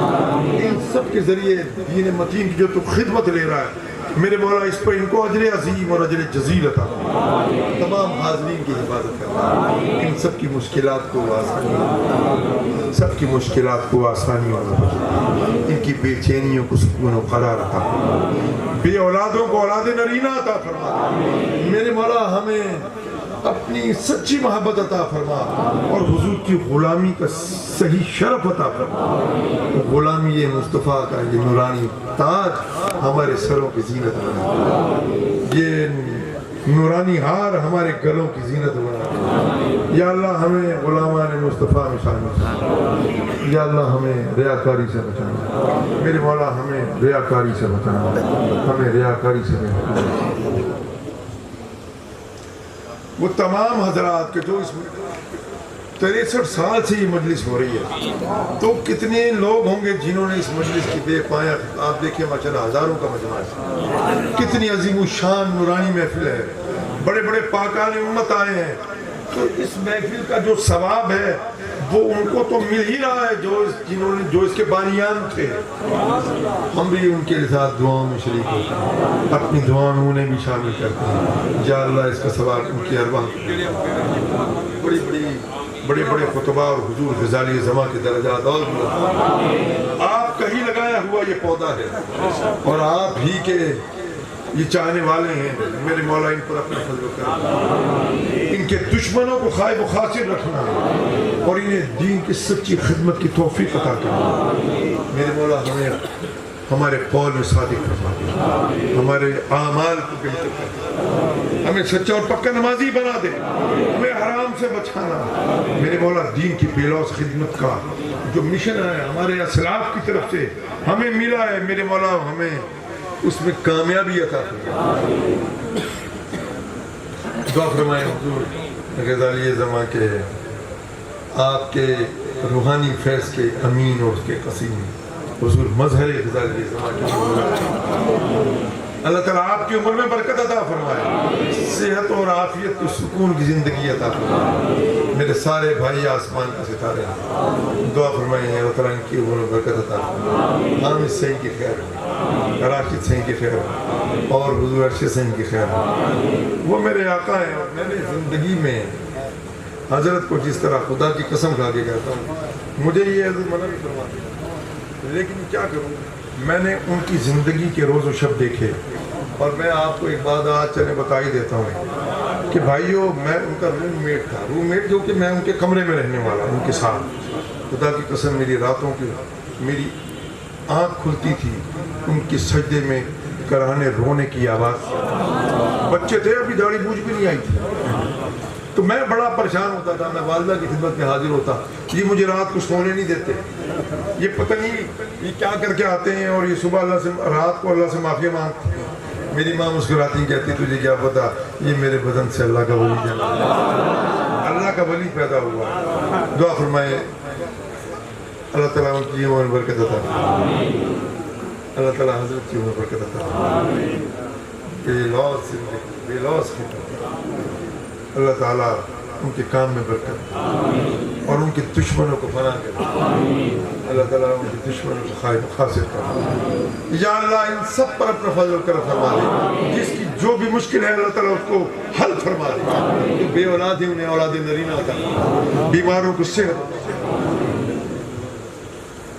ان سب کے ذریعے دین متین کی جو تو خدمت لے رہا ہے میرے مولا اس پر ان کو اجر عظیم اور اجر جزیل عطا فرما. تمام حاضرین کی حفاظت کرنا ان سب کی مشکلات کو آسانی اور ان کی بے چینیوں کو سکون و قرار عطا فرما. بے اولادوں کو اولاد نرینہ عطا فرما. میرے مولا ہمیں اپنی سچی محبت عطا فرما اور حضور کی غلامی کا صحیح شرف عطا فرما. غلامی یہ مصطفیٰ کا یہ نورانی تاج ہمارے سروں کی زینت بنا. یہ نورانی ہار ہمارے گلوں کی زینت بنا. یا اللہ ہمیں غلامان مصطفیٰ میں شامل. یا اللہ ہمیں ریاکاری سے بچانا. میرے مولا ہمیں ریاکاری سے بچانا. وہ تمام حضرات کے جو اس 63 سال سے یہ مجلس ہو رہی ہے تو کتنے لوگ ہوں گے جنہوں نے اس مجلس کی بے پایا. آپ دیکھیں ماشاءاللہ ہزاروں کا مجمع ہے. کتنی عظیم الشان نورانی محفل ہے. بڑے بڑے پاکان امت آئے ہیں تو اس محفل کا جو ثواب ہے وہ ان کو تو مل ہی رہا ہے جو اس کے بانیان تھے. ہم بھی ان کے ساتھ دعاؤں میں شریک ہوتے ہیں. اپنی دعاؤں میں انہیں بھی شامل کرتے ہیں. یا اللہ اس کا ثواب ان کی ارواح بڑے بڑے خطبہ اور حضور غزالی زماں کے درجات اور آپ کا ہی لگایا ہوا یہ پودا ہے اور آپ ہی کے یہ چاہنے والے ہیں. میرے مولا ان پر اپنا فضل کرنا. ان کے دشمنوں کو خائب و خاسر رکھنا اور انہیں دین کی سچی خدمت کی توفیق عطا کرنا. میرے مولا ہمیں ہمارے قول میں صادق فرما. ہمارے اعمال کو بہتر کرنا. ہمیں سچا اور پکا نمازی بنا دے. ہمیں حرام سے بچانا. میرے مولا دین کی بے لوث خدمت کا جو مشن ہے ہمارے اسلاف کی طرف سے ہمیں ملا ہے میرے مولا ہمیں اس میں کامیابی عطا فرما. دعا فرمائیں حضور غزالی زماں کے آپ کے روحانی فیض کے امین اور اس کے قسیم حضور مظہر غزالی زماں کے اللہ تعالیٰ آپ کی عمر میں برکت عطا فرمائے. صحت اور عافیت کی سکون کی زندگی عطا فرمائے. میرے سارے بھائی آسمان کے ستارے ہیں. دعا فرمائیں اللہ تعالیٰ ان کی عمر میں برکت عطا فرمائے. حامد صحیح کی خیر راشد صحیح کی خیر اور حضور ارشد صحیح کی خیر. وہ میرے آقا ہیں اور میں نے زندگی میں حضرت کو جس طرح خدا کی قسم کھا کے کہتا ہوں مجھے یہ حضرت منع بھی فرماتے ہیں لیکن کیا کروں. میں نے ان کی زندگی کے روز و شب دیکھے اور میں آپ کو ایک بات آج چلے بتا ہی دیتا ہوں کہ بھائیو میں ان کا روم میٹ جو کہ میں ان کے کمرے میں رہنے والا ان کے ساتھ. خدا کی قسم میری راتوں کی میری آنکھ کھلتی تھی ان کی سجدے میں کرانے رونے کی آواز. بچے تھے ابھی داڑھی بوجھ بھی نہیں آئی تھی تو میں بڑا پریشان ہوتا تھا. میں والدہ کی خدمت میں حاضر ہوتا. یہ مجھے رات کو سونے نہیں دیتے. یہ پتہ نہیں یہ کیا کر کے آتے ہیں اور یہ صبح اللہ سے رات کو اللہ سے معافی مانگتے ہیں. میری ماں مسکراتی کہتی تجھے کیا پتا یہ میرے بدن سے اللہ کا ولی جانا اللہ کا ولی پیدا ہوا. دعا فرمائے اللہ تعالیٰ ان کی عمر میں برکت عطا فرمائے. اللہ تعالیٰ حضرت کی عمر برکت عطا فرمائے. بے لوث خدمت اللہ تعالیٰ ان کے کام میں برکت اور ان کے دشمنوں کو فنا کرے. اللہ تعالیٰ ان کے دشمنوں کو خائب خاسر کرے. یا اللہ ان سب پر اپنا فضل و کرم فرما دے. جس کی جو بھی مشکل ہے اللہ تعالیٰ اس کو حل فرما دے. جو بے اولاد ہیں انہیں اولاد نرینہ عطا فرما. بیماروں کو صحت